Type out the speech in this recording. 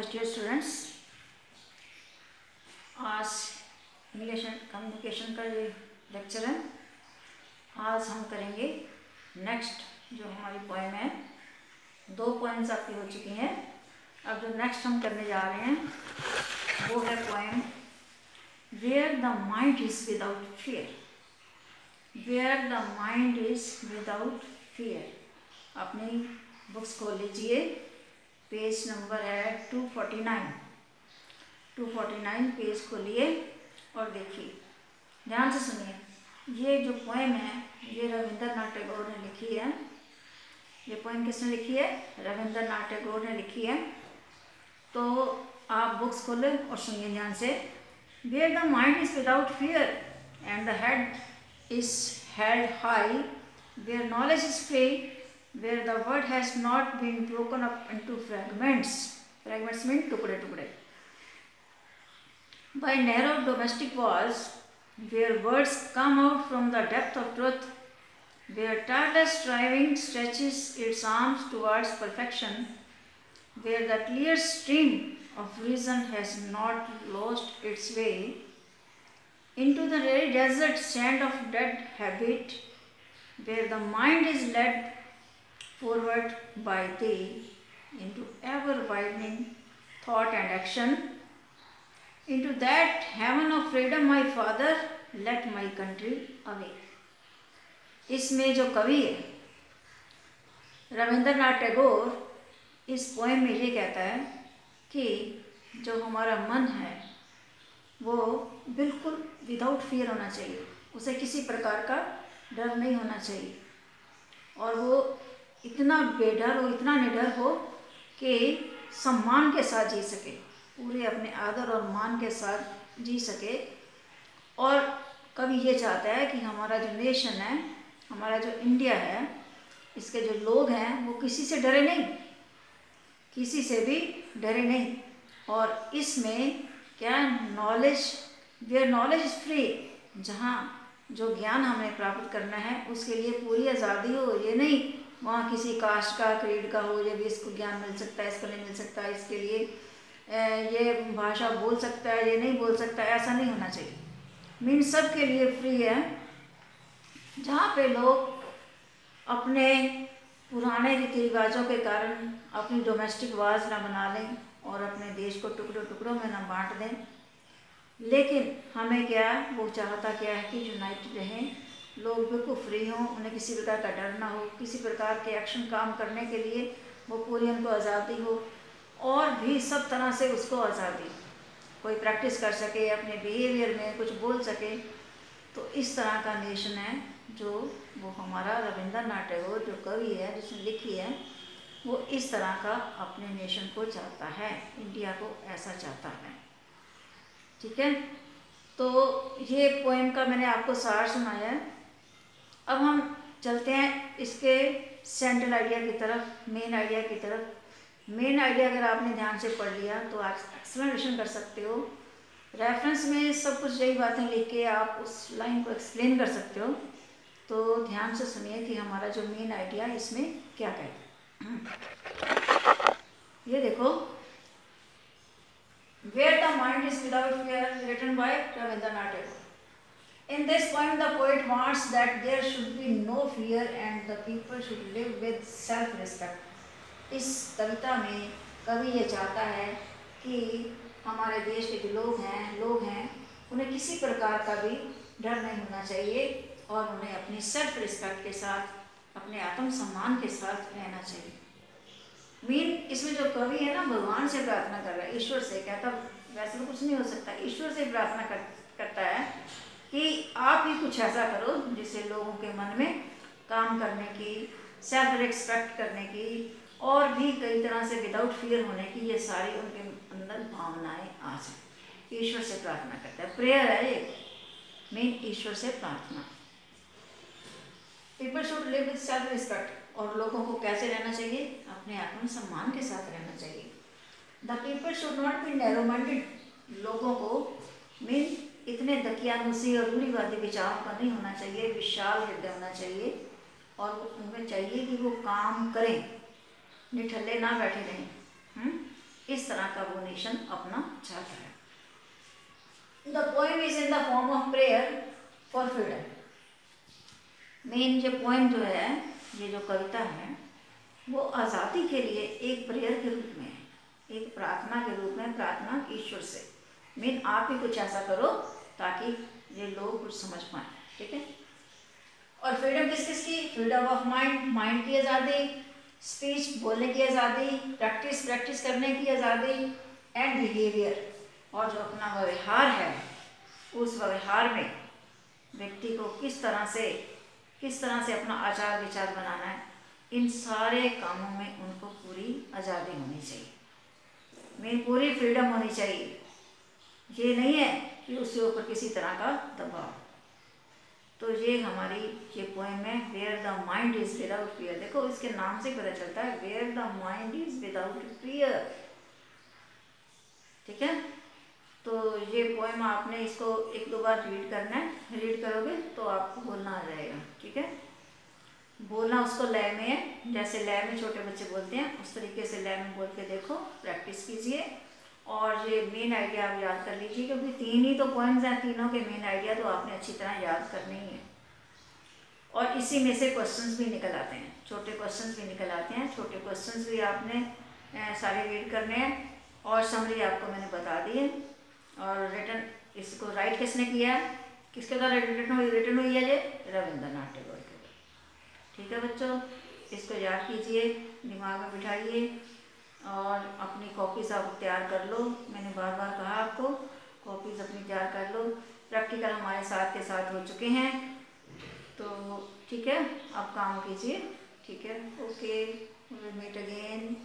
First year students, आज English and communication का ये लेक्चर है। आज हम करेंगे नेक्स्ट जो हमारी पोएम है। 2 पोएम्स आपकी हो चुकी हैं। अब जो नेक्स्ट हम करने जा रहे हैं वो है poem where the mind is without fear. Where the mind is without fear. अपनी बुक्स खोल लीजिए, पेज नंबर है 249। 249 पेज खोलिए और देखिए, ध्यान से सुनिए। ये जो पोएम है ये रविंद्रनाथ टैगोर ने लिखी है। ये पोएम किसने लिखी है? रविंद्रनाथ टैगोर ने लिखी है। तो आप बुक्स खोलें और सुनिए ध्यान से। Where the mind is without fear and the head is held high, where knowledge is free, where the word has not been broken up into fragments. Fragments mean टुकड़े टुकड़े. By narrow domestic walls, where words come out from the depth of truth, where tireless striving stretches its arms towards perfection, where the clear stream of reason has not lost its way into the very desert sand of dead habit, where the mind is led forward by thee into ever-widening thought and action, into that heaven of freedom, my father, let my country away. इसमें जो कवि है रविंद्रनाथ टैगोर इस poem में ये कहता है कि जो हमारा मन है वो बिल्कुल विदाउट फियर होना चाहिए। उसे किसी प्रकार का डर नहीं होना चाहिए और वो इतना बेडर हो, इतना निडर हो कि सम्मान के साथ जी सके, पूरे अपने आदर और मान के साथ जी सके। और कवि ये चाहता है कि हमारा जो नेशन है, हमारा जो इंडिया है, इसके जो लोग हैं वो किसी से डरे नहीं, किसी से भी डरे नहीं। और इसमें क्या knowledge, where knowledge is free, जहाँ जो ज्ञान हमें प्राप्त करना है उसके लिए पूरी आज़ादी हो। ये नहीं वहाँ किसी कास्ट का, क्रीड का हो, ये भी इसको ज्ञान मिल सकता है, इसको नहीं मिल सकता, इसके लिए ये भाषा बोल सकता है, ये नहीं बोल सकता, ऐसा नहीं होना चाहिए। मीन सब के लिए फ्री है, जहाँ पे लोग अपने पुराने रीति रिवाजों के कारण अपनी डोमेस्टिक वार्स ना बना लें और अपने देश को टुकड़ों टुकड़ों में ना बांट दें। लेकिन हमें क्या, वो चाहता क्या है कि यूनाइटेड रहें, लोग बिल्कुल फ्री हों, उन्हें किसी प्रकार का डर ना हो, किसी प्रकार के एक्शन काम करने के लिए वो पूरी उनको आज़ादी हो और भी सब तरह से उसको आज़ादी, कोई प्रैक्टिस कर सके, अपने बिहेवियर में कुछ बोल सके। तो इस तरह का नेशन है जो वो हमारा रविंद्रनाथ टैगोर जो कवि है जिसने लिखी है, वो इस तरह का अपने नेशन को चाहता है, इंडिया को ऐसा चाहता है। ठीक है, तो ये पोएम का मैंने आपको सार सुनाया है। अब हम चलते हैं इसके सेंट्रल आइडिया की तरफ, मेन आइडिया की तरफ। मेन आइडिया अगर आपने ध्यान से पढ़ लिया तो आप एक्सप्लेनेशन कर सकते हो। रेफरेंस में सब कुछ यही बातें लिख के आप उस लाइन को एक्सप्लेन कर सकते हो। तो ध्यान से सुनिए कि हमारा जो मेन आइडिया इसमें क्या कहता है। ये देखो, where the mind is without fear, written by Rabindranath Tagore. In this poem, the poet wants that there should be no fear and the people should live with self-respect. इस कविता में कवि ये चाहता है कि हमारे देश के जो लोग हैं उन्हें किसी प्रकार का भी डर नहीं होना चाहिए और उन्हें अपनी सेल्फ रिस्पेक्ट के साथ, अपने आत्मसम्मान के साथ रहना चाहिए। मीन इसमें जो कवि है ना, भगवान से प्रार्थना कर रहा है, ईश्वर से कहता, वैसे तो कुछ नहीं हो सकता, ईश्वर से प्रार्थना करता है कि आप ही कुछ ऐसा करो जिससे लोगों के मन में काम करने की, सेल्फ रिस्पेक्ट करने की और भी कई तरह से विदाउट फियर होने की ये सारी उनके अंदर भावनाएं आ जाए। ईश्वर से प्रार्थना करता है, प्रेयर है ये, मीन ईश्वर से प्रार्थना। People should live with self respect, और लोगों को कैसे रहना चाहिए? अपने आत्मसम्मान के साथ रहना चाहिए। The people should not be narrow minded, लोगों को मीन इतने दकियानुसी और रूढ़िवादी विचारों का नहीं होना चाहिए, विशाल हृदय होना चाहिए और उनमें चाहिए कि वो काम करें, निठल्ले ना बैठे रहें। इस तरह का वो नेशन अपना चाहता है। The poem is in the form of prayer for freedom. Main जो पोएम जो है, ये जो कविता है, वो आज़ादी के लिए एक प्रेयर के रूप में है, एक प्रार्थना के रूप में, प्रार्थना ईश्वर से। मेन आप ही कुछ ऐसा करो ताकि ये लोग कुछ समझ पाए, ठीक है। और फ्रीडम किस किस की? फ्रीडम ऑफ माइंड, माइंड की आज़ादी, स्पीच बोलने की आज़ादी, प्रैक्टिस करने की आज़ादी, एंड बिहेवियर, और जो अपना व्यवहार है, उस व्यवहार में व्यक्ति को किस तरह से अपना आचार विचार बनाना है, इन सारे कामों में उनको पूरी आज़ादी होनी चाहिए, मेरी पूरी फ्रीडम होनी चाहिए। ये नहीं है कि उसके ऊपर किसी तरह का दबाव। तो ये हमारी ये पोएम है, where the mind is without fear. देखो इसके नाम से पता चलता है, where the mind is without fear, ठीक है। तो ये पोएम आपने इसको 1-2 बार रीड करना है। रीड करोगे तो आपको बोलना आ जाएगा, ठीक है। बोलना उसको लय में है, जैसे लय में छोटे बच्चे बोलते हैं उस तरीके से लय में बोल के देखो, प्रैक्टिस कीजिए। और ये मेन आइडिया आप याद कर लीजिए, क्योंकि 3 ही तो पॉइंट्स हैं, तीनों के मेन आइडिया तो आपने अच्छी तरह याद करने ही है। और इसी में से क्वेश्चंस भी निकल आते हैं, छोटे क्वेश्चंस भी निकल आते हैं। छोटे क्वेश्चंस भी आपने सारे रीड करने हैं, और समरी आपको मैंने बता दी है। और रिटर्न, इसको राइट किसने किया, किसके द्वारा रिटर्न हुई है? ये रविंद्रनाथ टैगोर के द्वारा, ठीक है बच्चों। इसको याद कीजिए, दिमाग में बिठाइए, और अपनी कॉपीज आप तैयार कर लो। मैंने बार बार कहा आपको, कॉपीज अपनी तैयार कर लो। प्रैक्टिकल हमारे साथ के साथ हो चुके हैं, तो ठीक है, अब काम कीजिए, ठीक है। Okay, we will meet again.